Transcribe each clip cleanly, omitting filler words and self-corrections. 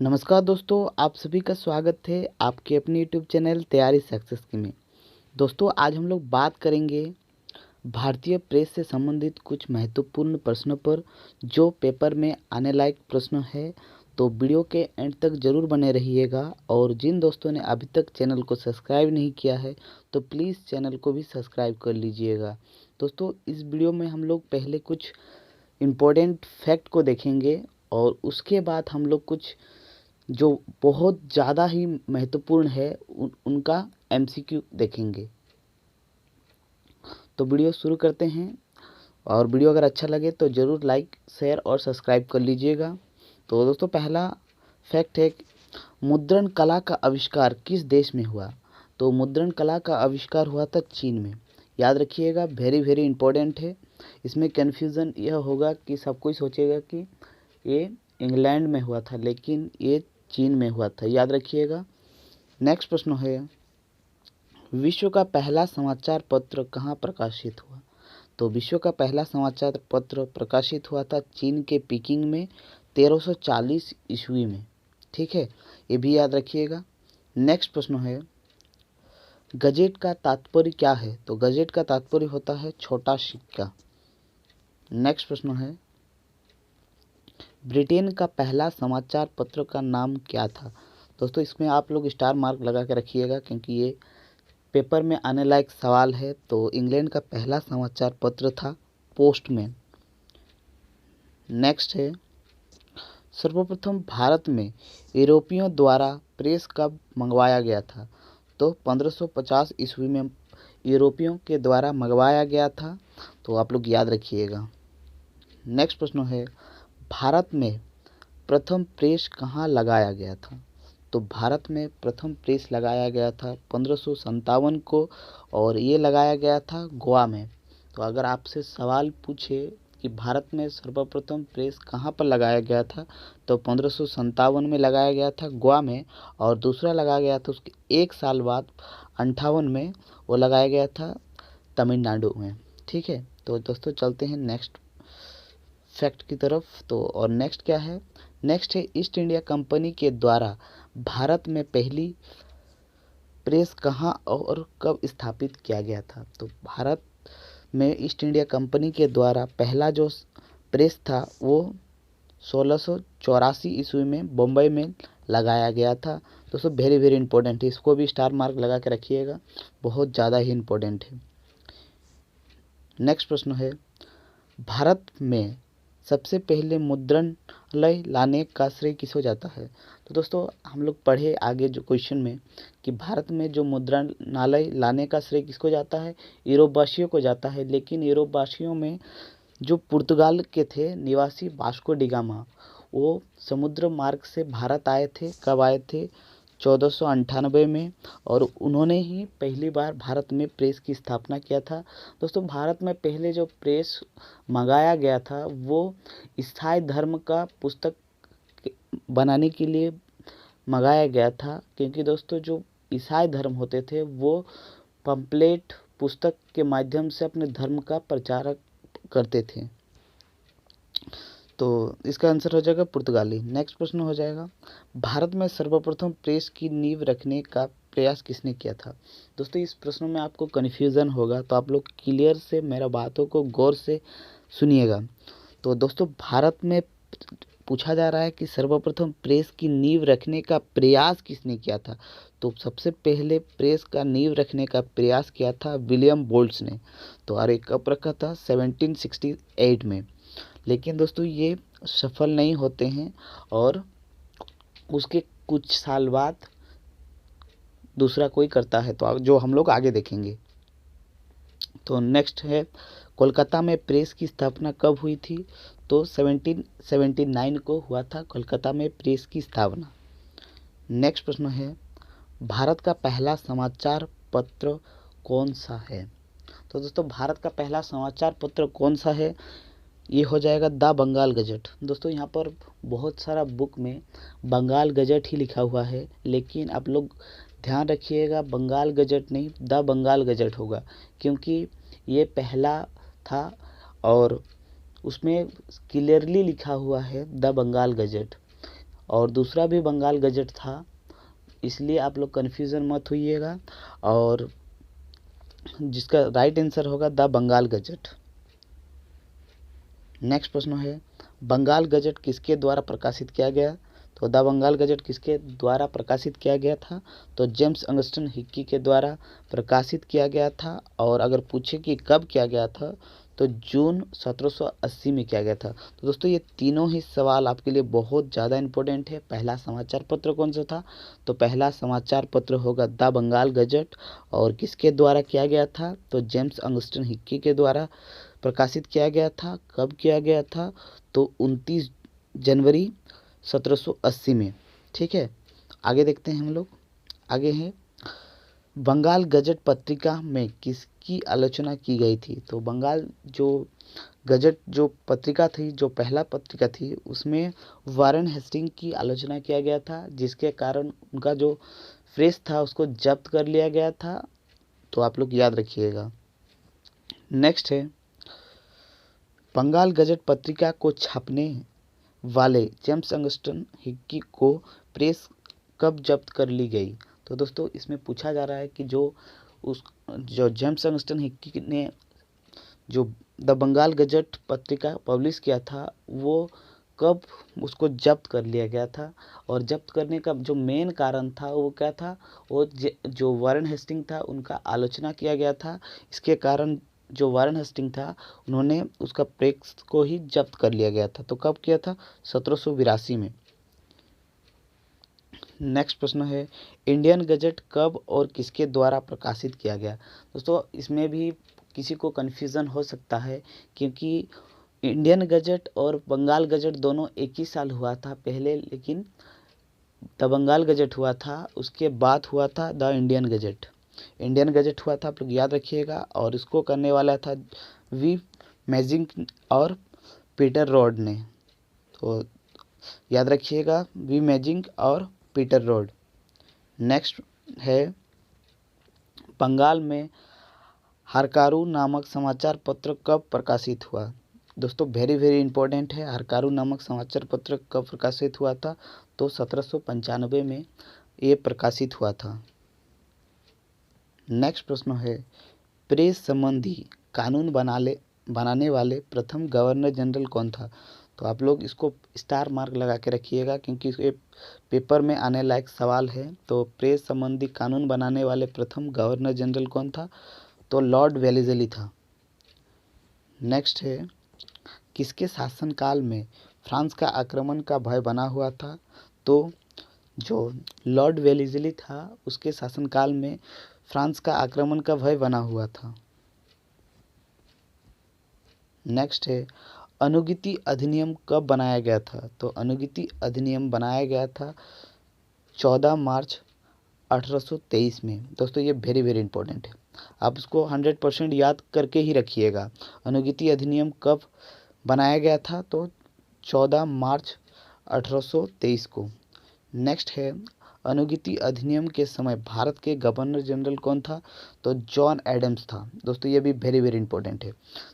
नमस्कार दोस्तों, आप सभी का स्वागत है आपके अपने यूट्यूब चैनल तैयारी सक्सेस की में। दोस्तों, आज हम लोग बात करेंगे भारतीय प्रेस से संबंधित कुछ महत्वपूर्ण प्रश्नों पर जो पेपर में आने लायक प्रश्न है। तो वीडियो के एंड तक ज़रूर बने रहिएगा और जिन दोस्तों ने अभी तक चैनल को सब्सक्राइब नहीं किया है तो प्लीज़ चैनल को भी सब्सक्राइब कर लीजिएगा। दोस्तों, इस वीडियो में हम लोग पहले कुछ इम्पोर्टेंट फैक्ट को देखेंगे और उसके बाद हम लोग कुछ जो बहुत ज़्यादा ही महत्वपूर्ण है उनका एमसीक्यू देखेंगे। तो वीडियो शुरू करते हैं और वीडियो अगर अच्छा लगे तो ज़रूर लाइक शेयर और सब्सक्राइब कर लीजिएगा। तो दोस्तों, पहला फैक्ट है मुद्रण कला का आविष्कार किस देश में हुआ। तो मुद्रण कला का आविष्कार हुआ था चीन में। याद रखिएगा, वेरी वेरी इंपॉर्टेंट है। इसमें कन्फ्यूज़न यह होगा कि सब कोई सोचेगा कि ये इंग्लैंड में हुआ था, लेकिन ये चीन में हुआ था। याद रखिएगा। नेक्स्ट प्रश्न है, विश्व का पहला समाचार पत्र कहाँ प्रकाशित हुआ। तो विश्व का पहला समाचार पत्र प्रकाशित हुआ था चीन के पीकिंग में 1340 ईस्वी में। ठीक है, ये भी याद रखिएगा। नेक्स्ट प्रश्न है, गजेट का तात्पर्य क्या है। तो गजेट का तात्पर्य होता है छोटा सिक्का। नेक्स्ट प्रश्न है, ब्रिटेन का पहला समाचार पत्र का नाम क्या था। दोस्तों, इसमें आप लोग स्टार मार्क लगा के रखिएगा क्योंकि ये पेपर में आने लायक सवाल है। तो इंग्लैंड का पहला समाचार पत्र था पोस्टमैन। नेक्स्ट है, सर्वप्रथम भारत में यूरोपियों द्वारा प्रेस कब मंगवाया गया था। तो 1550 ईस्वी में यूरोपियों के द्वारा मंगवाया गया था। तो आप लोग याद रखिएगा। नेक्स्ट प्रश्न है, भारत में प्रथम प्रेस कहाँ लगाया गया था। तो भारत में प्रथम प्रेस लगाया गया था 1557 को और ये लगाया गया था गोवा में। तो अगर आपसे सवाल पूछे कि भारत में सर्वप्रथम प्रेस कहाँ पर लगाया गया था, तो 1557 में लगाया गया था गोवा में, और दूसरा लगाया गया था उसके एक साल बाद 58 में वो लगाया गया था तमिलनाडु में। ठीक है, तो दोस्तों चलते हैं नेक्स्ट फैक्ट की तरफ। तो और नेक्स्ट क्या है, नेक्स्ट है ईस्ट इंडिया कंपनी के द्वारा भारत में पहली प्रेस कहाँ और कब स्थापित किया गया था। तो भारत में ईस्ट इंडिया कंपनी के द्वारा पहला जो प्रेस था वो 1684 ईस्वी में बम्बई में लगाया गया था। दोस्तों, वेरी वेरी इंपॉर्टेंट है, इसको भी स्टार मार्क लगा के रखिएगा, बहुत ज़्यादा ही इंपॉर्टेंट है। नेक्स्ट प्रश्न है, भारत में सबसे पहले मुद्रणालय लाने का श्रेय किसको जाता है। तो दोस्तों, हम लोग पढ़े आगे जो क्वेश्चन में कि भारत में जो मुद्रणालय लाने का श्रेय किसको जाता है, यूरोपवासियों को जाता है। लेकिन यूरोपवासियों में जो पुर्तगाल के थे निवासी वास्को डी गामा, वो समुद्र मार्ग से भारत आए थे। कब आए थे, 1498 में, और उन्होंने ही पहली बार भारत में प्रेस की स्थापना किया था। दोस्तों, भारत में पहले जो प्रेस मंगाया गया था वो ईसाई धर्म का पुस्तक बनाने के लिए मंगाया गया था, क्योंकि दोस्तों जो ईसाई धर्म होते थे वो पंपलेट पुस्तक के माध्यम से अपने धर्म का प्रचार करते थे। तो इसका आंसर हो जाएगा पुर्तगाली। नेक्स्ट प्रश्न हो जाएगा, भारत में सर्वप्रथम प्रेस की नींव रखने का प्रयास किसने किया था। दोस्तों, इस प्रश्न में आपको कन्फ्यूज़न होगा, तो आप लोग क्लियर से मेरा बातों को गौर से सुनिएगा। तो दोस्तों, भारत में पूछा जा रहा है कि सर्वप्रथम प्रेस की नींव रखने का प्रयास किसने किया था। तो सबसे पहले प्रेस का नींव रखने का प्रयास किया था विलियम बोल्ट्स ने। तो और एक कब रखा था, 1768 में। लेकिन दोस्तों ये सफल नहीं होते हैं और उसके कुछ साल बाद दूसरा कोई करता है, तो जो हम लोग आगे देखेंगे। तो नेक्स्ट है, कोलकाता में प्रेस की स्थापना कब हुई थी। तो 1779 को हुआ था कोलकाता में प्रेस की स्थापना। नेक्स्ट प्रश्न है, भारत का पहला समाचार पत्र कौन सा है। तो दोस्तों, भारत का पहला समाचार पत्र कौन सा है, ये हो जाएगा द बंगाल गजट। दोस्तों, यहाँ पर बहुत सारा बुक में बंगाल गजट ही लिखा हुआ है, लेकिन आप लोग ध्यान रखिएगा बंगाल गजट नहीं द बंगाल गजट होगा, क्योंकि ये पहला था और उसमें क्लियरली लिखा हुआ है द बंगाल गजट। और दूसरा भी बंगाल गजट था, इसलिए आप लोग कन्फ्यूज़न मत होइएगा। और जिसका राइट आंसर होगा द बंगाल गजट। नेक्स्ट प्रश्न है, बंगाल गजट किसके द्वारा प्रकाशित किया गया? तो द बंगाल गजट किसके द्वारा प्रकाशित किया गया था? तो जेम्स अंगस्टन हिक्की के द्वारा प्रकाशित किया गया था। और अगर पूछे कि कब किया गया था, तो जून 1780 में किया गया था। तो दोस्तों ये तीनों ही सवाल आपके लिए बहुत ज़्यादा इम्पोर्टेंट है। पहला समाचार पत्र कौन सा था? तो पहला समाचार पत्र होगा द बंगाल गजट। और किसके द्वारा किया गया था? तो जेम्स अंगस्टन हिक्की के द्वारा प्रकाशित किया गया था। कब किया गया था? तो 29 जनवरी 1780 में। ठीक है, आगे देखते हैं हम लोग। आगे है, बंगाल गजट पत्रिका में किसकी आलोचना की गई थी? तो बंगाल जो गजट जो पत्रिका थी, जो पहला पत्रिका थी, उसमें वारेन हेस्टिंग की आलोचना किया गया था, जिसके कारण उनका जो प्रेस था उसको जब्त कर लिया गया था। तो आप लोग याद रखिएगा। नेक्स्ट है, बंगाल गजट पत्रिका को छापने वाले जेम्स अंगस्टन हिक्की को प्रेस कब जब्त कर ली गई? तो दोस्तों इसमें पूछा जा रहा है कि जो जेम्स अंगस्टन हिक्की ने जो द बंगाल गजट पत्रिका पब्लिश किया था, वो कब उसको जब्त कर लिया गया था। और जब्त करने का जो मेन कारण था वो क्या था? वो जो वारेन हेस्टिंग था उनका आलोचना किया गया था। इसके कारण जो वारेन हेस्टिंग था, उन्होंने उसका प्रेस को ही जब्त कर लिया गया था। तो कब किया था? 1782 में। नेक्स्ट प्रश्न है, इंडियन गजट कब और किसके द्वारा प्रकाशित किया गया? दोस्तों इसमें भी किसी को कन्फ्यूज़न हो सकता है, क्योंकि इंडियन गजट और बंगाल गजट दोनों एक ही साल हुआ था पहले, लेकिन द बंगाल गजट हुआ था, उसके बाद हुआ था the Indian gazette. Indian gazette हुआ था, आप लोग याद रखिएगा। और इसको करने वाला था वी मैजिंग और पीटर रॉड ने। तो याद रखिएगा, वी मैजिंग और पीटर रॉड। नेक्स्ट है, बंगाल में हरकारू नामक समाचार पत्र कब प्रकाशित हुआ? दोस्तों वेरी वेरी इंपॉर्टेंट है, हरकारू नामक समाचार पत्र कब प्रकाशित हुआ था? तो 1795 में ये प्रकाशित हुआ था। नेक्स्ट प्रश्न है, प्रेस संबंधी कानून बनाने वाले प्रथम गवर्नर जनरल कौन था? तो आप लोग इसको स्टार मार्क लगा के रखिएगा, क्योंकि ये पेपर में आने लायक सवाल है। तो प्रेस संबंधी कानून बनाने वाले प्रथम गवर्नर जनरल कौन था? तो लॉर्ड वेलेस्ली था। नेक्स्ट है, किसके शासनकाल में फ्रांस का आक्रमण का भय बना हुआ था? तो जो लॉर्ड वेलेस्ली था उसके शासनकाल में फ्रांस का आक्रमण का भय बना हुआ था। नेक्स्ट है, अनुगिति अधिनियम कब बनाया गया था? तो अनुगिति अधिनियम बनाया गया था 14 मार्च 1823 में। दोस्तों ये वेरी वेरी इंपॉर्टेंट है, आप इसको 100% याद करके ही रखिएगा। अनुगिति अधिनियम कब बनाया गया था? तो 14 मार्च 1823 को। नेक्स्ट है, अनुगिति अधिनियम के समय भारत के गवर्नर जनरल कौन था? तो जॉन एडम्स था। दोस्तों ये भी वेरी वेरी इंपॉर्टेंट है।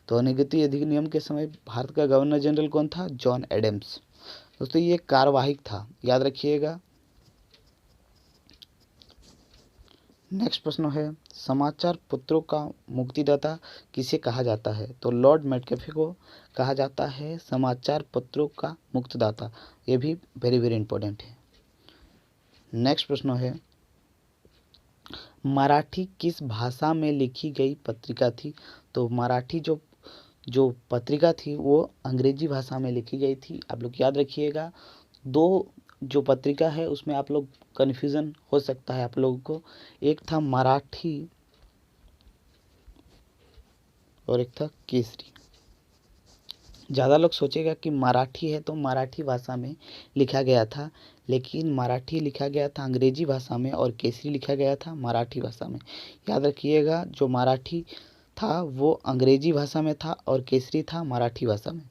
तो अनुगिति अधिनियम के समय भारत का गवर्नर जनरल कौन था? John Adams. दोस्तों ये कार्यवाहिक था, याद रखिएगा। नेक्स्ट प्रश्न है, समाचार पत्रों का मुक्तिदाता किसे कहा जाता है? तो लॉर्ड मैकफे को कहा जाता है समाचार पत्रों का मुक्तिदाता। ये भी वेरी वेरी इंपॉर्टेंट है। नेक्स्ट प्रश्न है, मराठी किस भाषा में लिखी गई पत्रिका थी? तो मराठी जो पत्रिका थी वो अंग्रेजी भाषा में लिखी गई थी। आप लोग याद रखिएगा, दो जो पत्रिका है उसमें आप लोग कन्फ्यूज़न हो सकता है आप लोगों को। एक था मराठी और एक था केसरी। ज़्यादा लोग सोचेगा कि मराठी है तो मराठी भाषा में लिखा गया था, लेकिन मराठी लिखा गया था अंग्रेजी भाषा में और केसरी लिखा गया था मराठी भाषा में। याद रखिएगा, जो मराठी था वो अंग्रेजी भाषा में था और केसरी था मराठी भाषा में।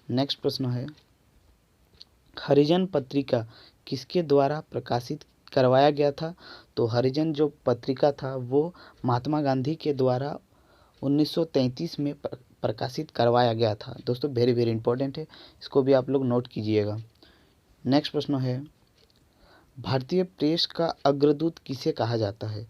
नेक्स्ट प्रश्न है, हरिजन पत्रिका किसके द्वारा प्रकाशित करवाया गया था? तो हरिजन जो पत्रिका था वो महात्मा गांधी के द्वारा 1933 में प्रकाशित करवाया गया था। दोस्तों वेरी वेरी इंपॉर्टेंट है, इसको भी आप लोग नोट कीजिएगा। नेक्स्ट प्रश्न है, भारतीय प्रेस का अग्रदूत किसे कहा जाता है?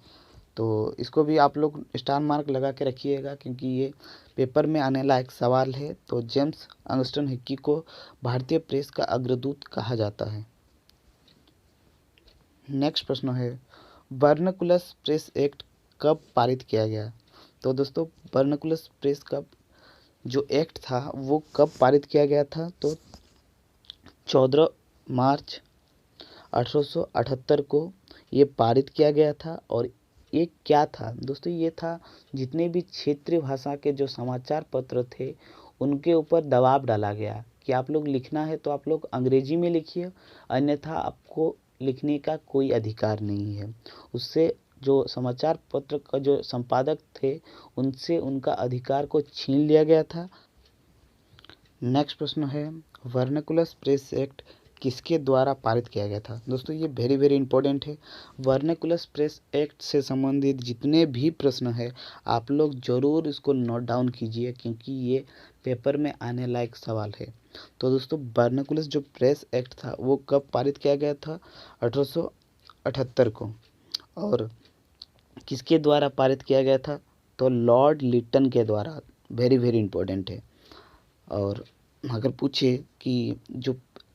तो इसको भी आप लोग स्टार मार्क लगा के रखिएगा, क्योंकि ये पेपर में आने लायक सवाल है। तो जेम्स अंगस्टन हिक्की को भारतीय प्रेस का अग्रदूत कहा जाता है। नेक्स्ट प्रश्न है, वर्नाकुलस प्रेस एक्ट कब पारित किया गया? तो दोस्तों, वर्नाकुलस प्रेस का जो एक्ट था वो कब पारित किया गया था? तो 14 मार्च 1878 को ये पारित किया गया था। और ये क्या था दोस्तों? ये था जितने भी क्षेत्रीय भाषा के जो समाचार पत्र थे उनके ऊपर दबाव डाला गया कि आप लोग लिखना है तो आप लोग अंग्रेजी में लिखिए, अन्यथा आपको लिखने का कोई अधिकार नहीं है। उससे जो समाचार पत्र का जो संपादक थे उनसे उनका अधिकार को छीन लिया गया था। नेक्स्ट प्रश्न है, वर्नाकुलस प्रेस एक्ट किसके द्वारा पारित किया गया था? दोस्तों, ये वेरी वेरी इंपॉर्टेंट है। वर्नाकुलस प्रेस एक्ट से संबंधित जितने भी प्रश्न है आप लोग ज़रूर इसको नोट डाउन कीजिए, क्योंकि ये पेपर में आने लायक सवाल है। तो दोस्तों, वर्नाकुलस जो प्रेस एक्ट था वो कब पारित किया गया था? 1878 को। और किसके द्वारा पारित किया गया था? तो लॉर्ड लिटन के द्वारा। वेरी वेरी इंपॉर्टेंट है। और अगर पूछे कि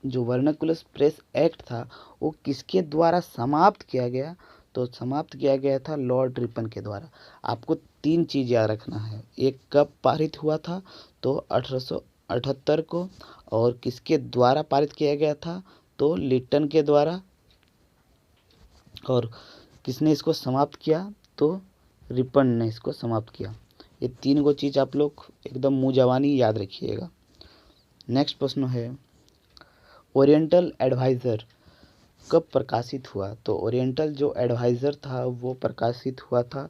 जो वर्नाकुलस प्रेस एक्ट था वो किसके द्वारा समाप्त किया गया, तो समाप्त किया गया था लॉर्ड रिपन के द्वारा। आपको 3 चीज़ याद रखना है, एक कब पारित हुआ था तो 1878 को, और किसके द्वारा पारित किया गया था तो लिटन के द्वारा, और किसने इसको समाप्त किया तो रिपन ने इसको समाप्त किया। ये 3 गो चीज़ आप लोग एकदम मुँह जबानी याद रखिएगा। नेक्स्ट प्रश्न है, ओरिएंटल एडवाइज़र कब प्रकाशित हुआ? तो ओरिएंटल जो एडवाइज़र था वो प्रकाशित हुआ था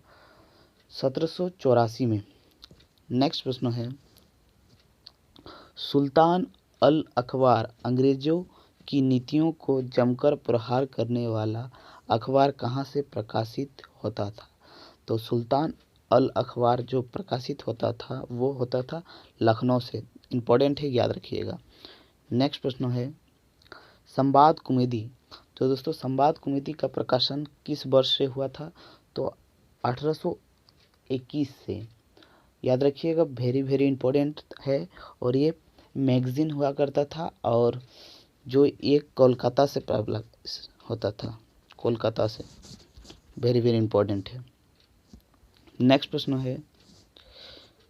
1784 में। नेक्स्ट प्रश्न है, सुल्तान अल अखबार अंग्रेज़ों की नीतियों को जमकर प्रहार करने वाला अखबार कहाँ से प्रकाशित होता था? तो सुल्तान अल अखबार जो प्रकाशित होता था वो होता था लखनऊ से। इम्पोर्टेंट है, याद रखिएगा। नेक्स्ट प्रश्न है, संवाद कुमुदी। तो दोस्तों, संवाद कुमुदी का प्रकाशन किस वर्ष से हुआ था? तो 1821 से। याद रखिएगा, वेरी वेरी इंपॉर्टेंट है। और ये मैगजीन हुआ करता था, और जो ये कोलकाता से पब्लिश होता था, कोलकाता से। वेरी वेरी इंपॉर्टेंट है। नेक्स्ट प्रश्न है,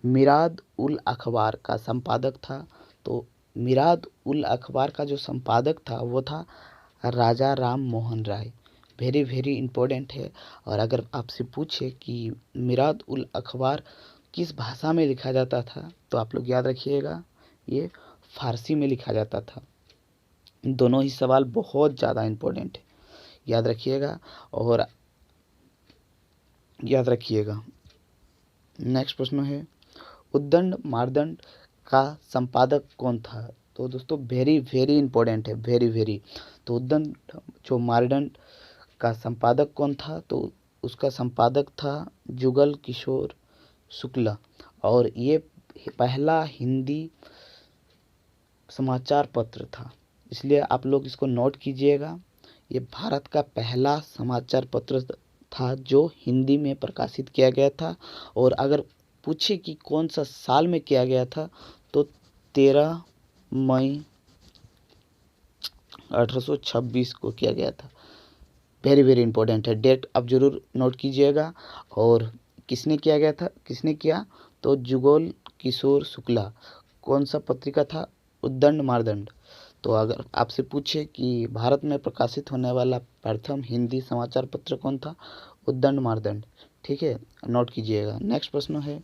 मिराद उल अखबार का संपादक था? तो मिराद उल अखबार का जो संपादक था वो था राजा Ram Mohan Roy. Very very important है। और अगर आपसे पूछे कि मिराद उल अखबार किस भाषा में लिखा जाता था, तो आप लोग याद रखिएगा ये फारसी में लिखा जाता था। दोनों ही सवाल बहुत ज़्यादा इंपॉर्टेंट है, याद रखिएगा और याद रखिएगा। नेक्स्ट प्रश्न है, उद्दंड मार्दंड का संपादक कौन था? तो दोस्तों, वेरी वेरी इंपॉर्टेंट है, वेरी वेरी। तो उद्दंड जो मार्दंड का संपादक कौन था? तो उसका संपादक था जुगल किशोर शुक्ला। और ये पहला हिंदी समाचार पत्र था, इसलिए आप लोग इसको नोट कीजिएगा। ये भारत का पहला समाचार पत्र था जो हिंदी में प्रकाशित किया गया था। और अगर पूछे कि कौन सा साल में किया गया था, तो 13 मई 1826 को किया गया था। वेरी वेरी इंपॉर्टेंट है, डेट आप जरूर नोट कीजिएगा। और किसने किया गया था, किसने किया? तो जुगल किशोर शुक्ला। कौन सा पत्रिका था? उद्दंड मार्दंड। तो अगर आपसे पूछे कि भारत में प्रकाशित होने वाला प्रथम हिंदी समाचार पत्र कौन था? उद्दंड मार्दंड। ठीक है, नोट कीजिएगा। नेक्स्ट प्रश्न है,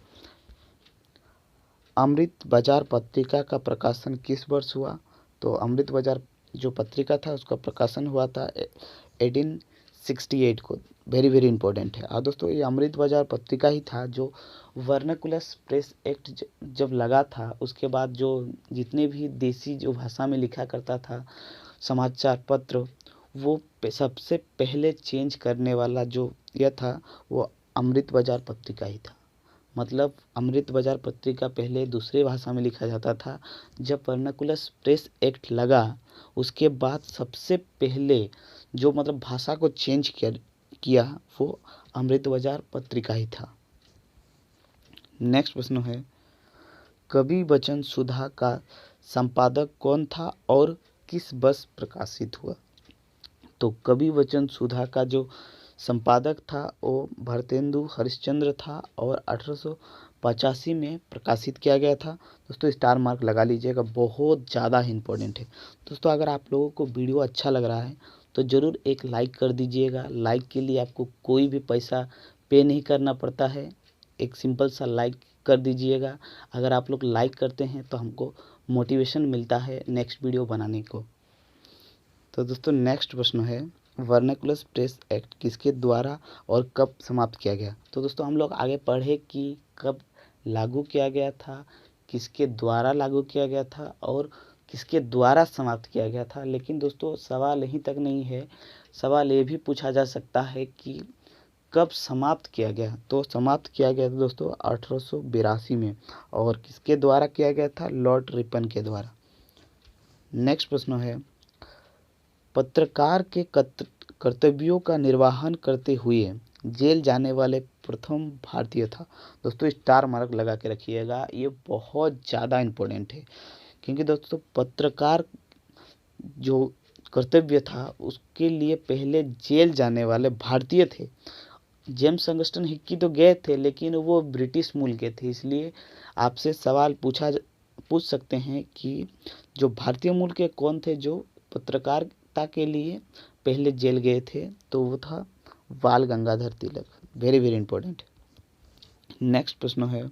अमृत बाजार पत्रिका का प्रकाशन किस वर्ष हुआ? तो अमृत बाजार जो पत्रिका था उसका प्रकाशन हुआ था 1868 को। वेरी वेरी इंपॉर्टेंट है। और दोस्तों, ये अमृत बाजार पत्रिका ही था जो वर्नाकुलस प्रेस एक्ट जब लगा था उसके बाद जो जितने भी देसी जो भाषा में लिखा करता था समाचार पत्र, वो सबसे पहले चेंज करने वाला जो यह था वो अमृत बाजार पत्रिका ही था। मतलब अमृत बाजार पत्रिका पहले दूसरे भाषा में लिखा जाता था। जब वर्नाकुलर प्रेस एक्ट लगा उसके बाद सबसे पहले जो मतलब भाषा को चेंज किया वो अमृत बाजार पत्रिका ही था। नेक्स्ट प्रश्न है, कवि वचन सुधा का संपादक कौन था और किस वर्ष प्रकाशित हुआ? तो कवि वचन सुधा का जो संपादक था वो भारतेंदु हरिश्चंद्र था और 1885 में प्रकाशित किया गया था। दोस्तों स्टार मार्क लगा लीजिएगा, बहुत ज़्यादा इंपॉर्टेंट है। दोस्तों अगर आप लोगों को वीडियो अच्छा लग रहा है तो ज़रूर एक लाइक कर दीजिएगा। लाइक के लिए आपको कोई भी पैसा पे नहीं करना पड़ता है, एक सिंपल सा लाइक कर दीजिएगा। अगर आप लोग लाइक करते हैं तो हमको मोटिवेशन मिलता है नेक्स्ट वीडियो बनाने को। तो दोस्तों नेक्स्ट प्रश्न है, वर्नाकुलर प्रेस एक्ट किसके द्वारा और कब समाप्त किया गया? तो दोस्तों हम लोग आगे पढ़े कि कब लागू किया गया था, किसके द्वारा लागू किया गया था और किसके द्वारा समाप्त किया गया था। लेकिन दोस्तों सवाल यहीं तक नहीं है, सवाल ये भी पूछा जा सकता है कि कब समाप्त किया गया। तो समाप्त किया गया था दोस्तों 1882 में, और किसके द्वारा किया गया था? लॉर्ड रिपन के द्वारा। नेक्स्ट प्रश्न है, पत्रकार के कर्तव्यों का निर्वहन करते हुए जेल जाने वाले प्रथम भारतीय था। दोस्तों स्टार मार्क लगा के रखिएगा, ये बहुत ज़्यादा इम्पोर्टेंट है क्योंकि दोस्तों पत्रकार जो कर्तव्य था उसके लिए पहले जेल जाने वाले भारतीय थे। जेम्स ऑगस्टिन हिक्की तो गए थे लेकिन वो ब्रिटिश मूल के थे, इसलिए आपसे सवाल पूछ सकते हैं कि जो भारतीय मूल के कौन थे जो पत्रकारिता के लिए पहले जेल गए थे? तो वो था Bal Gangadhar Tilak. Very very important. Next प्रश्न है,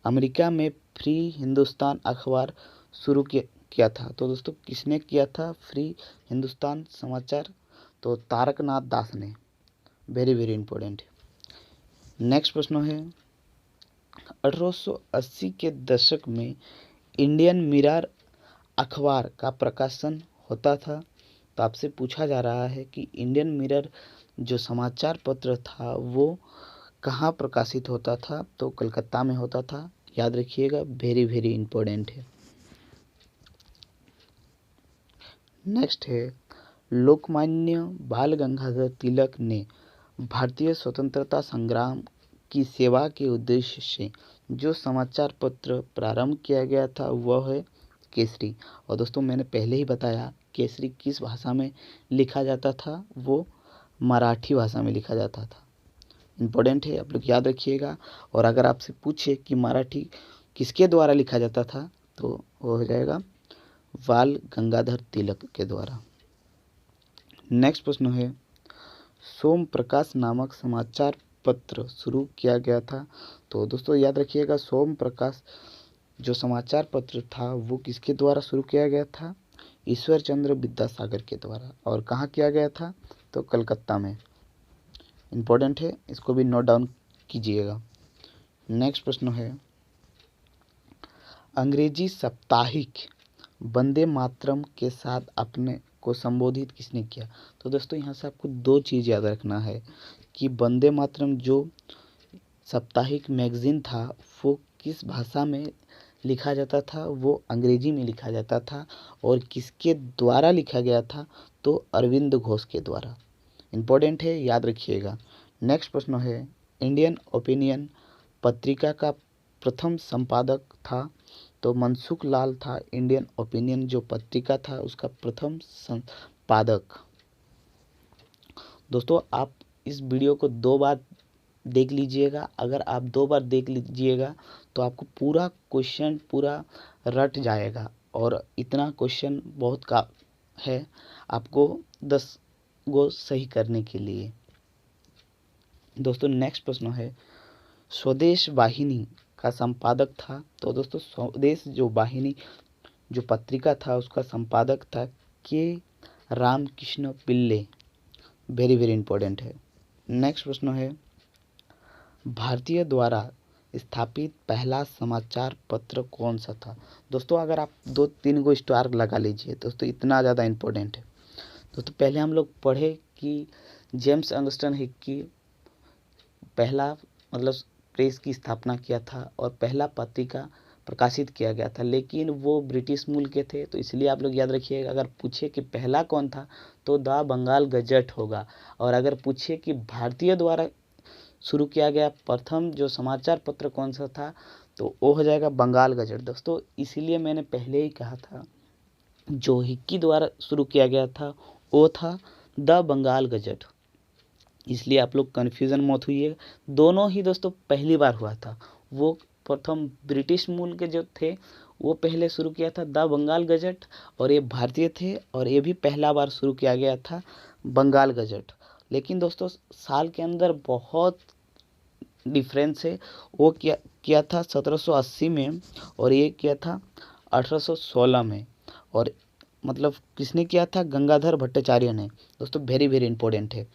अमेरिका में फ्री हिंदुस्तान अखबार शुरू किया था। तो दोस्तों किसने किया था फ्री हिंदुस्तान समाचार? तो तारकनाथ दास ने। Very very important. नेक्स्ट प्रश्न है, 1880 के दशक में इंडियन मिरर अखबार का प्रकाशन होता था। तो आपसे पूछा जा रहा है कि इंडियन मिरर जो समाचार पत्र था वो कहाँ प्रकाशित होता था? तो कलकत्ता में होता था, याद रखिएगा, वेरी वेरी इंपॉर्टेंट है। नेक्स्ट है, लोकमान्य बाल गंगाधर तिलक ने भारतीय स्वतंत्रता संग्राम की सेवा के उद्देश्य से जो समाचार पत्र प्रारंभ किया गया था वह है केसरी। और दोस्तों मैंने पहले ही बताया केसरी किस भाषा में लिखा जाता था? वो मराठी भाषा में लिखा जाता था। इम्पोर्टेंट है, आप लोग याद रखिएगा। और अगर आपसे पूछे कि मराठी किसके द्वारा लिखा जाता था तो वो हो जाएगा बाल गंगाधर तिलक के द्वारा। नेक्स्ट प्रश्न है, सोम प्रकाश नामक समाचार पत्र शुरू किया गया था। तो दोस्तों याद रखिएगा, सोम प्रकाश जो समाचार पत्र था वो किसके द्वारा शुरू किया गया था? ईश्वर चंद्र विद्यासागर के द्वारा। और कहाँ किया गया था? तो कलकत्ता में। इम्पोर्टेंट है, इसको भी नोट डाउन कीजिएगा। नेक्स्ट प्रश्न है, अंग्रेजी साप्ताहिक वंदे मातरम के साथ अपने को संबोधित किसने किया? तो दोस्तों यहाँ से आपको दो चीज़ याद रखना है कि वंदे मातरम जो साप्ताहिक मैगजीन था वो किस भाषा में लिखा जाता था? वो अंग्रेजी में लिखा जाता था। और किसके द्वारा लिखा गया था? तो अरविंद घोष के द्वारा। इम्पोर्टेंट है, याद रखिएगा। नेक्स्ट प्रश्न है, इंडियन ओपिनियन पत्रिका का प्रथम संपादक था। तो मनसुख लाल था इंडियन ओपिनियन जो पत्रिका था उसका प्रथम संपादक। दोस्तों आप इस वीडियो को 2 बार देख लीजिएगा। अगर आप 2 बार देख लीजिएगा तो आपको पूरा क्वेश्चन पूरा रट जाएगा, और इतना क्वेश्चन बहुत का है आपको 10 गो सही करने के लिए। दोस्तों नेक्स्ट प्रश्न है, स्वदेश वाहिनी का संपादक था। तो दोस्तों स्वदेश जो वाहिनी जो पत्रिका था उसका संपादक था के रामकृष्ण पिल्ले। वेरी वेरी इंपॉर्टेंट है। नेक्स्ट प्रश्न है, भारतीय द्वारा स्थापित पहला समाचार पत्र कौन सा था? दोस्तों अगर आप 2-3 गो स्टार लगा लीजिए दोस्तों, इतना ज़्यादा इंपॉर्टेंट है। दोस्तों पहले हम लोग पढ़े कि जेम्स ऑगस्टिन हिक्की पहला मतलब प्रेस की स्थापना किया था और पहला पत्रिका प्रकाशित किया गया था, लेकिन वो ब्रिटिश मूल के थे, तो इसलिए आप लोग याद रखिएगा, अगर पूछे कि पहला कौन था तो द बंगाल गजट होगा, और अगर पूछे कि भारतीय द्वारा शुरू किया गया प्रथम जो समाचार पत्र कौन सा था तो वो हो जाएगा बंगाल गजट। दोस्तों इसीलिए मैंने पहले ही कहा था जो हिक्की द्वारा शुरू किया गया था वो था द बंगाल गजट, इसलिए आप लोग कन्फ्यूज़न मत हुई। दोनों ही दोस्तों पहली बार हुआ था, वो प्रथम ब्रिटिश मूल के जो थे वो पहले शुरू किया था द बंगाल गजट, और ये भारतीय थे और ये भी पहला बार शुरू किया गया था बंगाल गजट। लेकिन दोस्तों साल के अंदर बहुत डिफरेंस है, वो किया था 1780 में और ये किया था 1816 में, और मतलब किसने किया था, गंगाधर भट्टाचार्य ने। दोस्तों वेरी वेरी इंपॉर्टेंट है,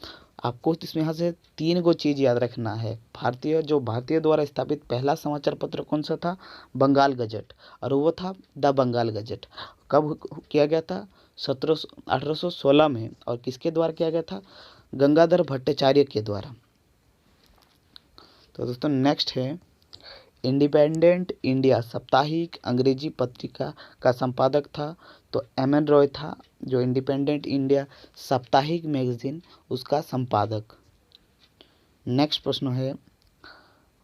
आपको इसमें यहाँ से 3 गो चीज़ याद रखना है। भारतीय द्वारा स्थापित पहला समाचार पत्र कौन सा था, बंगाल गजट, और वो था द बंगाल गजट। कब किया गया था, 1816 में, और किसके द्वारा किया गया था, गंगाधर भट्टाचार्य के द्वारा। तो दोस्तों नेक्स्ट है, इंडिपेंडेंट इंडिया साप्ताहिक अंग्रेजी पत्रिका का संपादक था तो एम एन रॉय था, जो इंडिपेंडेंट इंडिया साप्ताहिक मैगजीन उसका संपादक। नेक्स्ट प्रश्न है,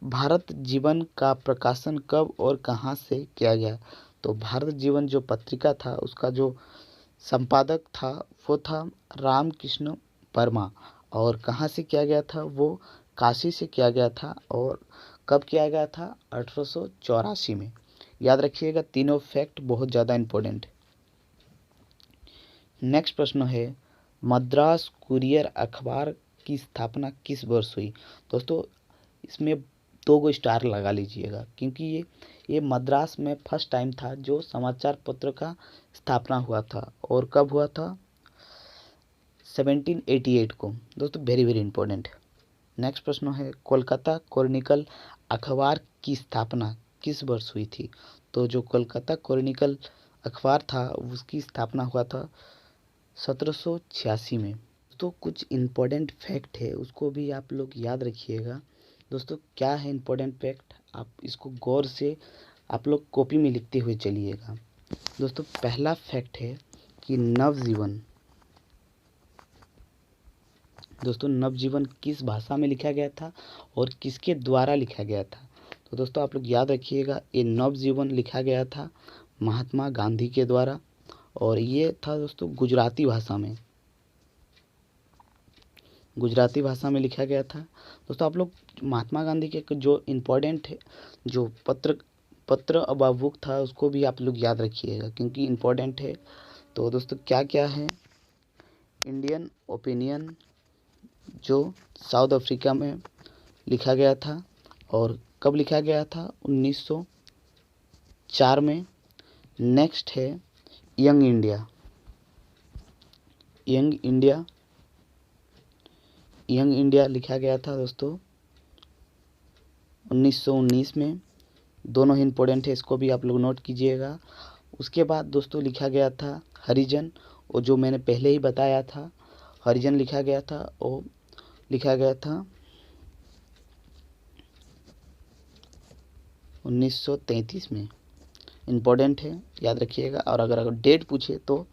भारत जीवन का प्रकाशन कब और कहाँ से किया गया। तो भारत जीवन जो पत्रिका था उसका जो संपादक था वो था रामकृष्ण वर्मा, और कहाँ से किया गया था, वो काशी से किया गया था, और कब किया गया था, 1884 में। याद रखिएगा, तीनों फैक्ट बहुत ज़्यादा इंपॉर्टेंट है। नेक्स्ट प्रश्न है, मद्रास कुरियर अखबार की स्थापना किस वर्ष हुई। दोस्तों इसमें 2 गो स्टार लगा लीजिएगा, क्योंकि ये मद्रास में फर्स्ट टाइम था जो समाचार पत्र का स्थापना हुआ था, और कब हुआ था, 1788 को। दोस्तों वेरी वेरी इंपॉर्टेंट है। नेक्स्ट प्रश्न है, कोलकाता क्रॉनिकल अखबार की स्थापना किस वर्ष हुई थी। तो जो कोलकाता क्रॉनिकल अखबार था उसकी स्थापना हुआ था 1786 में। तो कुछ इम्पोर्टेंट फैक्ट है उसको भी आप लोग याद रखिएगा। दोस्तों क्या है इम्पोर्टेंट फैक्ट, आप इसको गौर से आप लोग कॉपी में लिखते हुए चलिएगा। दोस्तों पहला फैक्ट है कि नवजीवन, दोस्तों नवजीवन किस भाषा में लिखा गया था और किसके द्वारा लिखा गया था। तो दोस्तों आप लोग याद रखिएगा, ये नवजीवन लिखा गया था महात्मा गांधी के द्वारा, और ये था दोस्तों गुजराती भाषा में, गुजराती भाषा में लिखा गया था। दोस्तों आप लोग महात्मा गांधी के जो इम्पोर्टेंट है जो पत्र अ बुक था उसको भी आप लोग याद रखिएगा क्योंकि इम्पोर्टेंट है। तो दोस्तों क्या क्या है, इंडियन ओपिनियन जो साउथ अफ्रीका में लिखा गया था, और कब लिखा गया था, 1904 में। नेक्स्ट है young India, young India, young India लिखा गया था दोस्तों 1919 में। दोनों ही इम्पोर्टेंट है, इसको भी आप लोग नोट कीजिएगा। उसके बाद दोस्तों लिखा गया था हरिजन, और जो मैंने पहले ही बताया था हरिजन लिखा गया था, वो लिखा गया था 1933 में। इम्पोर्टेंट है, याद रखिएगा। और अगर डेट पूछे तो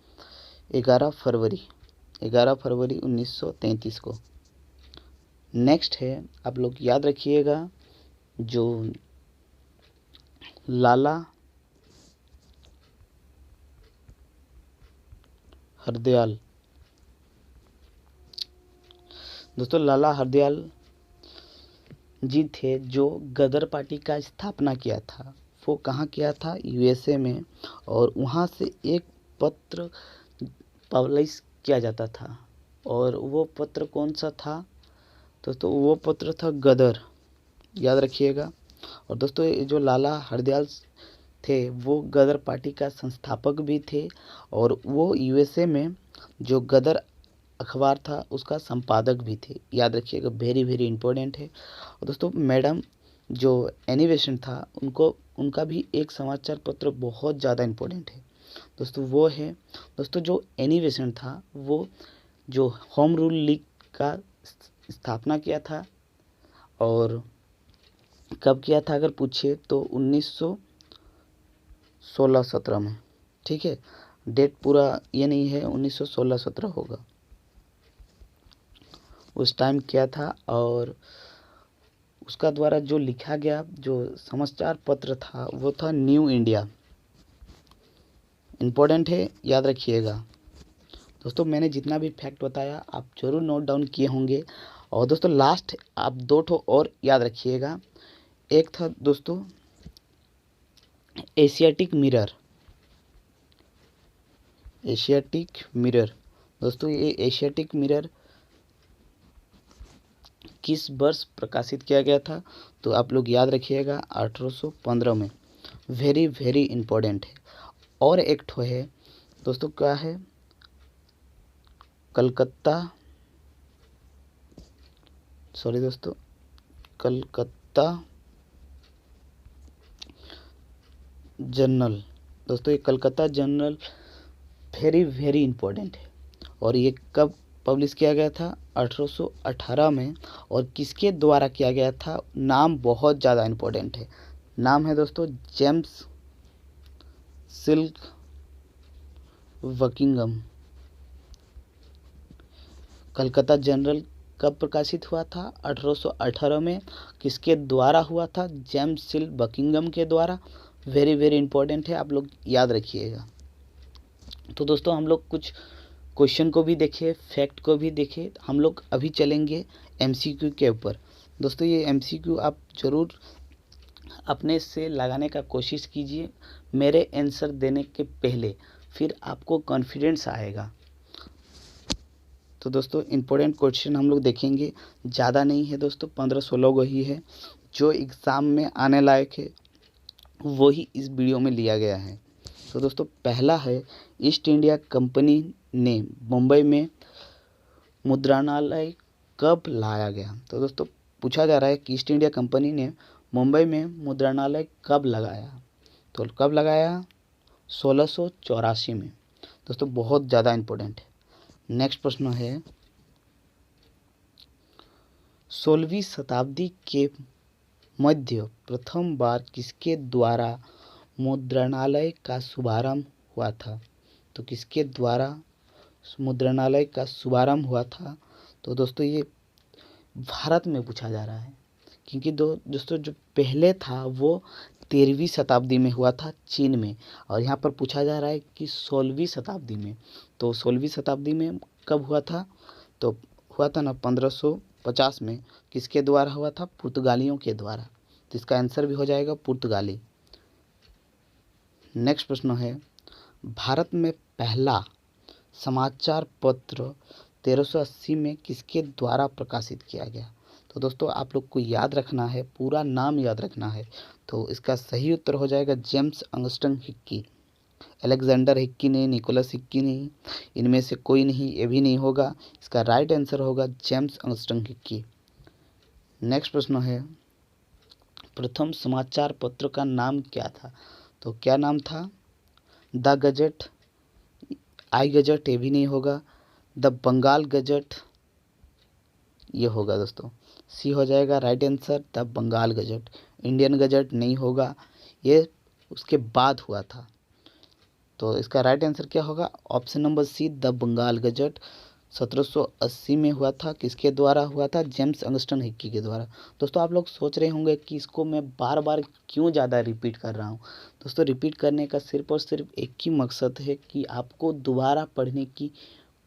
11 फरवरी 1933 को। नेक्स्ट है, आप लोग याद रखिएगा, जो लाला हरदयाल, दोस्तों लाला हरदयाल जी थे जो गदर पार्टी का स्थापना किया था। वो कहाँ किया था, यूएसए में, और वहाँ से एक पत्र पब्लिश किया जाता था, और वो पत्र कौन सा था दोस्तों, वो पत्र था गदर, याद रखिएगा। और दोस्तों ये जो लाला हरदयाल थे वो गदर पार्टी का संस्थापक भी थे, और वो यूएसए में जो गदर अखबार था उसका संपादक भी थे, याद रखिएगा, वेरी वेरी इंपॉर्टेंट है। और दोस्तों मैडम जो एनिवेशन था उनका भी एक समाचार पत्र बहुत ज़्यादा इम्पोर्टेंट है दोस्तों, वो है दोस्तों जो एनिवेशन था वो जो होम रूल लीग का स्थापना किया था, और कब किया था अगर पूछे तो 1916-17 में। ठीक है, डेट पूरा ये नहीं है, 1916-17 होगा, उस टाइम किया था। और उसका द्वारा जो लिखा गया जो समाचार पत्र था वो था न्यू इंडिया। इम्पोर्टेंट है, याद रखिएगा दोस्तों। मैंने जितना भी फैक्ट बताया आप जरूर नोट डाउन किए होंगे। और दोस्तों लास्ट आप दो ठो और याद रखिएगा। एक था दोस्तों एशियाटिक मिरर। एशियाटिक मिरर दोस्तों, ये एशियाटिक मिरर किस वर्ष प्रकाशित किया गया था? तो आप लोग याद रखिएगा 1815 में। वेरी वेरी इंपॉर्टेंट है। और एक ठो है दोस्तों, क्या है? कलकत्ता, सॉरी दोस्तों, कलकत्ता जर्नल। दोस्तों ये Calcutta journal very very important है। और ये कब पब्लिश किया गया था? 1818 में। और किसके द्वारा किया गया था? नाम बहुत ज़्यादा इंपॉर्टेंट है। नाम है दोस्तों James silk Buckingham. Calcutta general कब प्रकाशित हुआ था? 1818 में। किसके द्वारा हुआ था? जेम्स सिल्क बकिंगम के द्वारा। वेरी वेरी इंपॉर्टेंट है, आप लोग याद रखिएगा। तो दोस्तों हम लोग कुछ क्वेश्चन को भी देखे, फैक्ट को भी देखे। हम लोग अभी चलेंगे एमसीक्यू के ऊपर। दोस्तों ये एमसीक्यू आप ज़रूर अपने से लगाने का कोशिश कीजिए मेरे आंसर देने के पहले, फिर आपको कॉन्फिडेंस आएगा। तो दोस्तों इम्पोर्टेंट क्वेश्चन हम लोग देखेंगे, ज़्यादा नहीं है दोस्तों, 15-16 गो ही है जो एग्ज़ाम में आने लायक है, वही इस वीडियो में लिया गया है। तो दोस्तों पहला है, ईस्ट इंडिया कंपनी ने मुंबई में मुद्रणालय कब लाया गया? तो दोस्तों पूछा जा रहा है कि ईस्ट इंडिया कंपनी ने मुंबई में मुद्रणालय कब लगाया? तो कब लगाया? 1684 में। दोस्तों बहुत ज़्यादा इम्पोर्टेंट है। नेक्स्ट प्रश्न है, 16वीं शताब्दी के मध्य प्रथम बार किसके द्वारा मुद्रणालय का शुभारंभ हुआ था? तो किसके द्वारा मुद्रणालय का शुभारंभ हुआ था? तो दोस्तों ये भारत में पूछा जा रहा है, क्योंकि दोस्तों जो पहले था वो 13वीं शताब्दी में हुआ था चीन में, और यहाँ पर पूछा जा रहा है कि 16वीं शताब्दी में। तो 16वीं शताब्दी में कब हुआ था? तो हुआ था ना 1550 में। किसके द्वारा हुआ था? पुर्तगालियों के द्वारा। तो इसका आंसर भी हो जाएगा पुर्तगाली। नेक्स्ट प्रश्न है, भारत में पहला समाचार पत्र 1380 में किसके द्वारा प्रकाशित किया गया? तो दोस्तों आप लोग को याद रखना है, पूरा नाम याद रखना है। तो इसका सही उत्तर हो जाएगा जेम्स अंगस्टन हिक्की। अलेक्जेंडर हिक्की नहीं, निकोलस हिक्की नहीं, इनमें से कोई नहीं, ये भी नहीं होगा। इसका राइट आंसर होगा जेम्स अंगस्टन हिक्की। नेक्स्ट प्रश्न है, प्रथम समाचार पत्र का नाम क्या था? तो क्या नाम था? द गजट, आई गजट, ये भी नहीं होगा। द बंगाल गजट, ये होगा दोस्तों, सी हो जाएगा right answer, the Bengal gazette. Indian gazette नहीं होगा, ये उसके बाद हुआ था। तो इसका राइट आंसर क्या होगा? Option number C, the Bengal gazette 1780 में हुआ था। किसके द्वारा हुआ था? जेम्स अंगस्टन हिक्की के द्वारा। दोस्तों आप लोग सोच रहे होंगे कि इसको मैं बार बार क्यों ज़्यादा रिपीट कर रहा हूँ। दोस्तों रिपीट करने का सिर्फ और सिर्फ एक ही मकसद है कि आपको दोबारा पढ़ने की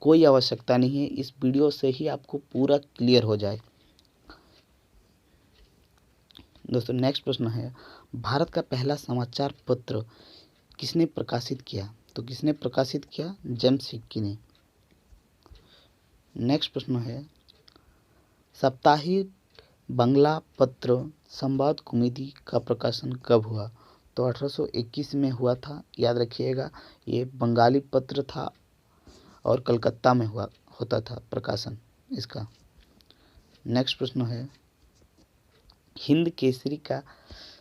कोई आवश्यकता नहीं है, इस वीडियो से ही आपको पूरा क्लियर हो जाए। दोस्तों नेक्स्ट प्रश्न है, भारत का पहला समाचार पत्र किसने प्रकाशित किया? तो किसने प्रकाशित किया? जेम्स हिक्की ने। नेक्स्ट प्रश्न है, साप्ताहिक बंगला पत्र संवाद कुमुदी का प्रकाशन कब हुआ? तो 1821 में हुआ था, याद रखिएगा। ये बंगाली पत्र था और कलकत्ता में होता था प्रकाशन इसका। नेक्स्ट प्रश्न है, हिंद केसरी का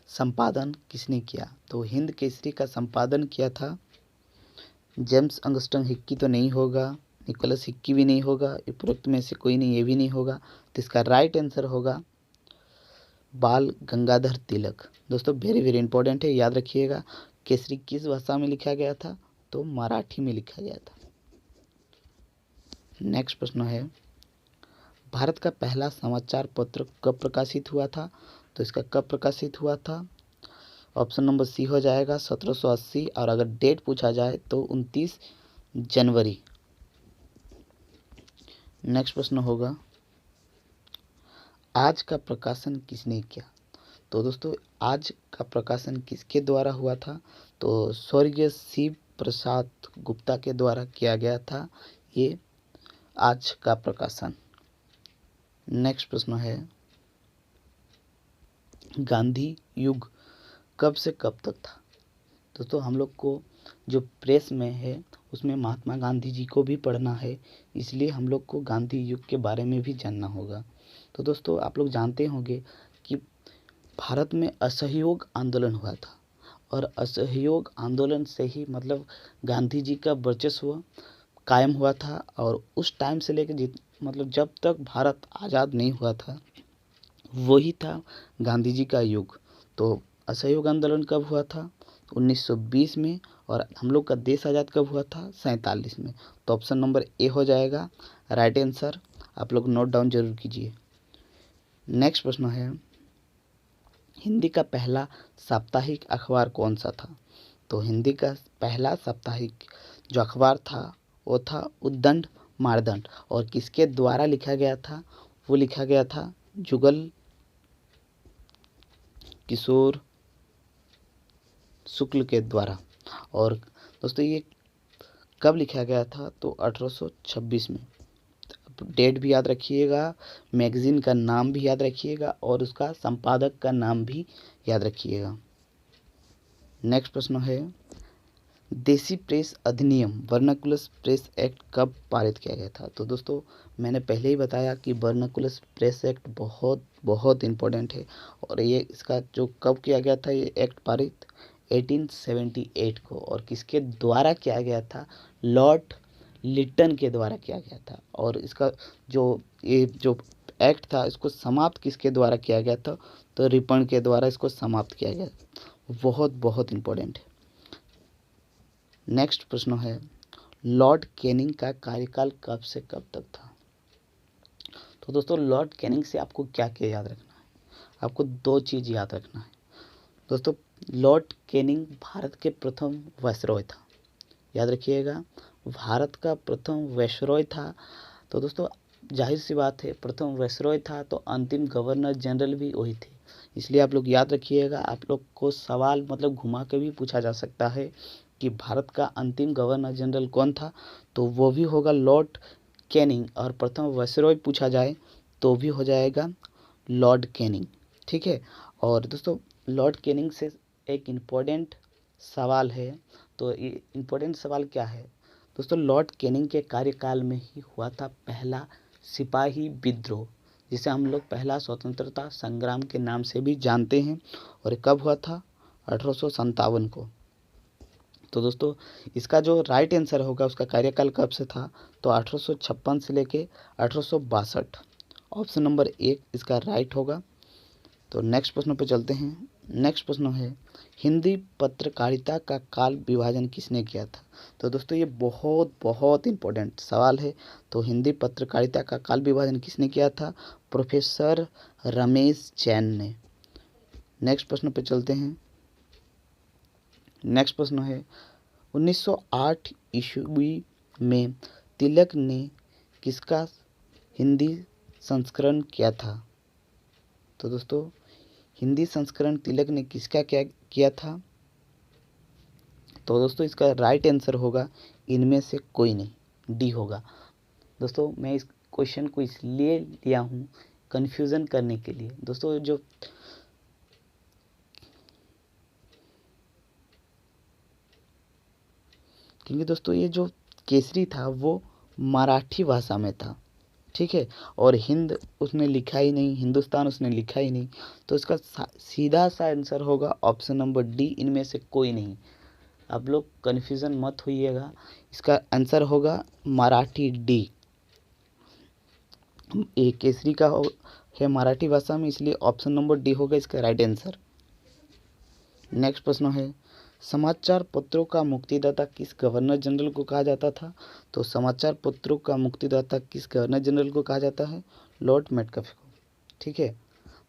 संपादन किसने किया? तो हिंद केसरी का संपादन किया था जेम्स अंगस्टन हिक्की, तो नहीं होगा। निकोलस हिक्की भी नहीं होगा। उपरोक्त में से कोई नहीं, ये भी नहीं होगा। तो इसका राइट आंसर होगा बाल गंगाधर तिलक। दोस्तों वेरी वेरी इंपॉर्टेंट है, याद रखिएगा। केसरी किस भाषा में लिखा गया था? तो मराठी में लिखा गया था। नेक्स्ट प्रश्न है, भारत का पहला समाचार पत्र कब प्रकाशित हुआ था? तो इसका कब प्रकाशित हुआ था? ऑप्शन नंबर सी हो जाएगा 1780, और अगर डेट पूछा जाए तो 29 जनवरी। नेक्स्ट प्रश्न होगा, आज का प्रकाशन किसने किया? तो दोस्तों आज का प्रकाशन किसके द्वारा हुआ था? तो स्वर्गीय शिव प्रसाद गुप्ता के द्वारा किया गया था ये आज का प्रकाशन। नेक्स्ट प्रश्न है, गांधी युग कब से कब तक था? दोस्तों हम लोग को जो प्रेस में है उसमें महात्मा गांधी जी को भी पढ़ना है, इसलिए हम लोग को गांधी युग के बारे में भी जानना होगा। तो दोस्तों आप लोग जानते होंगे कि भारत में असहयोग आंदोलन हुआ था, और असहयोग आंदोलन से ही मतलब गांधी जी का वर्चस्व कायम हुआ था। और उस टाइम से लेकर मतलब जब तक भारत आज़ाद नहीं हुआ था वही था गांधी जी का युग। तो असहयोग आंदोलन कब हुआ था? 1920 में। और हम लोग का देश आज़ाद कब हुआ था? 47 में। तो ऑप्शन नंबर ए हो जाएगा राइट आंसर। आप लोग नोट डाउन जरूर कीजिए। नेक्स्ट प्रश्न है, हिंदी का पहला साप्ताहिक अखबार कौन सा था? तो हिंदी का पहला साप्ताहिक जो अखबार था वो था उद्दंड मारदंड। और किसके द्वारा लिखा गया था? वो लिखा गया था जुगल किशोर शुक्ल के द्वारा। और दोस्तों ये कब लिखा गया था? तो 1826 में। डेट भी याद रखिएगा, मैगजीन का नाम भी याद रखिएगा, और उसका संपादक का नाम भी याद रखिएगा। नेक्स्ट प्रश्न है, देसी प्रेस अधिनियम वर्नाकुलर प्रेस एक्ट कब पारित किया गया था? तो दोस्तों मैंने पहले ही बताया कि वर्नाकुलर प्रेस एक्ट बहुत बहुत इम्पोर्टेंट है। और ये इसका जो कब किया गया था ये एक्ट पारित 1878 को। और किसके द्वारा किया गया था? लॉर्ड लिटन के द्वारा किया गया था। और इसका ये जो एक्ट था इसको समाप्त किसके द्वारा किया गया था? तो रिपन के द्वारा इसको समाप्त किया गया। बहुत बहुत इम्पोर्टेंट है। नेक्स्ट प्रश्न है, लॉर्ड कैनिंग का कार्यकाल कब से कब तक था? तो दोस्तों लॉर्ड कैनिंग से आपको क्या क्या याद रखना है? आपको दो चीज़ याद रखना है। दोस्तों लॉर्ड कैनिंग भारत के प्रथम वायसरॉय था। याद रखिएगा, भारत का प्रथम वायसरॉय था। तो दोस्तों जाहिर सी बात है, प्रथम वायसरॉय था तो अंतिम गवर्नर जनरल भी वही थे। इसलिए आप लोग याद रखिएगा। आप लोग को सवाल मतलब घुमा के भी पूछा जा सकता है कि भारत का अंतिम गवर्नर जनरल कौन था? तो वो भी होगा लॉर्ड कैनिंग। और प्रथम वायसरॉय पूछा जाए तो भी हो जाएगा लॉर्ड कैनिंग। ठीक है। और दोस्तों लॉर्ड कैनिंग से एक इम्पोर्टेंट सवाल है। तो ये इम्पोर्टेंट सवाल क्या है? दोस्तों लॉर्ड कैनिंग के कार्यकाल में ही हुआ था पहला सिपाही विद्रोह, जिसे हम लोग पहला स्वतंत्रता संग्राम के नाम से भी जानते हैं। और ये कब हुआ था? 1857 को। तो दोस्तों इसका जो राइट आंसर होगा उसका कार्यकाल कब से था? तो 1856 से लेके 1862। ऑप्शन नंबर एक इसका राइट होगा। तो नेक्स्ट प्रश्न पे चलते हैं। नेक्स्ट प्रश्न है, हिंदी पत्रकारिता का काल विभाजन किसने किया था? तो दोस्तों ये बहुत बहुत इम्पोर्टेंट सवाल है। तो हिंदी पत्रकारिता का काल विभाजन किसने किया था? प्रोफेसर रमेश जैन ने। नेक्स्ट प्रश्न पे चलते हैं। नेक्स्ट प्रश्न है, 1908 ईस्वी में तिलक ने किसका हिंदी संस्करण किया था? तो दोस्तों हिंदी संस्करण तिलक ने किसका क्या किया था? तो दोस्तों इसका राइट आंसर होगा इनमें से कोई नहीं, डी होगा। दोस्तों मैं इस क्वेश्चन को इसलिए लिया हूँ कन्फ्यूज़न करने के लिए। दोस्तों क्योंकि दोस्तों ये जो केसरी था वो मराठी भाषा में था। ठीक है। और हिंद उसने लिखा ही नहीं, हिंदुस्तान उसने लिखा ही नहीं। तो इसका सीधा सा आंसर होगा ऑप्शन नंबर डी, इनमें से कोई नहीं। आप लोग कन्फ्यूज़न मत होइएगा, इसका आंसर होगा मराठी डी। ये केसरी का है मराठी भाषा में, इसलिए ऑप्शन नंबर डी होगा इसका राइट आंसर। नेक्स्ट प्रश्न है, समाचार पत्रों का मुक्तिदाता किस गवर्नर जनरल को कहा जाता था? तो समाचार पत्रों का मुक्तिदाता किस गवर्नर जनरल को कहा जाता है? लॉर्ड मेटकाफे को। ठीक है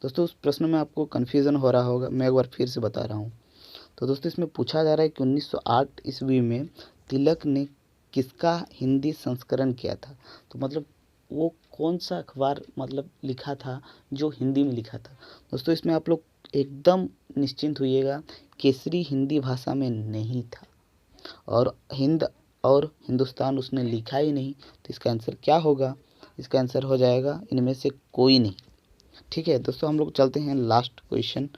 दोस्तों, उस प्रश्न में आपको कन्फ्यूज़न हो रहा होगा, मैं एक बार फिर से बता रहा हूँ। तो दोस्तों इसमें पूछा जा रहा है कि 1908 ईस्वी में तिलक ने किसका हिंदी संस्करण किया था? तो मतलब वो कौन सा अखबार मतलब लिखा था जो हिंदी में लिखा था? दोस्तों इसमें आप लोग एकदम निश्चिंत होइएगा, केसरी हिंदी भाषा में नहीं था और हिंद और हिंदुस्तान उसने लिखा ही नहीं। तो इसका आंसर क्या होगा? इसका आंसर हो जाएगा इनमें से कोई नहीं। ठीक है दोस्तों, हम लोग चलते हैं लास्ट क्वेश्चन।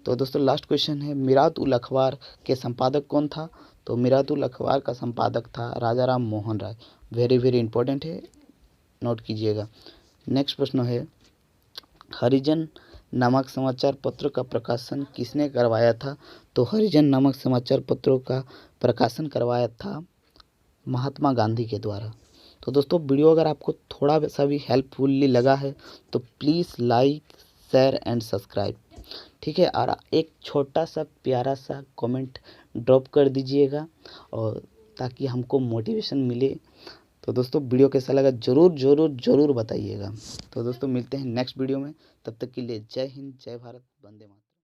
तो दोस्तों लास्ट क्वेश्चन है, मिरात उल अखबार के संपादक कौन था? तो मिरात उल अखबार का संपादक था राजा Ram Mohan Roy. Very very important है, नोट कीजिएगा। नेक्स्ट प्रश्न है, हरिजन नामक समाचार पत्र का प्रकाशन किसने करवाया था? तो हरिजन नामक समाचार पत्रों का प्रकाशन करवाया था महात्मा गांधी के द्वारा। तो दोस्तों वीडियो अगर आपको थोड़ा सा भी हेल्पफुली लगा है तो please like share and subscribe. ठीक है, और एक छोटा सा प्यारा सा कमेंट ड्रॉप कर दीजिएगा और ताकि हमको मोटिवेशन मिले। तो दोस्तों वीडियो कैसा लगा ज़रूर ज़रूर ज़रूर बताइएगा। तो दोस्तों मिलते हैं नेक्स्ट वीडियो में, तब तक के लिए जय हिंद, जय भारत, वंदे मातरम।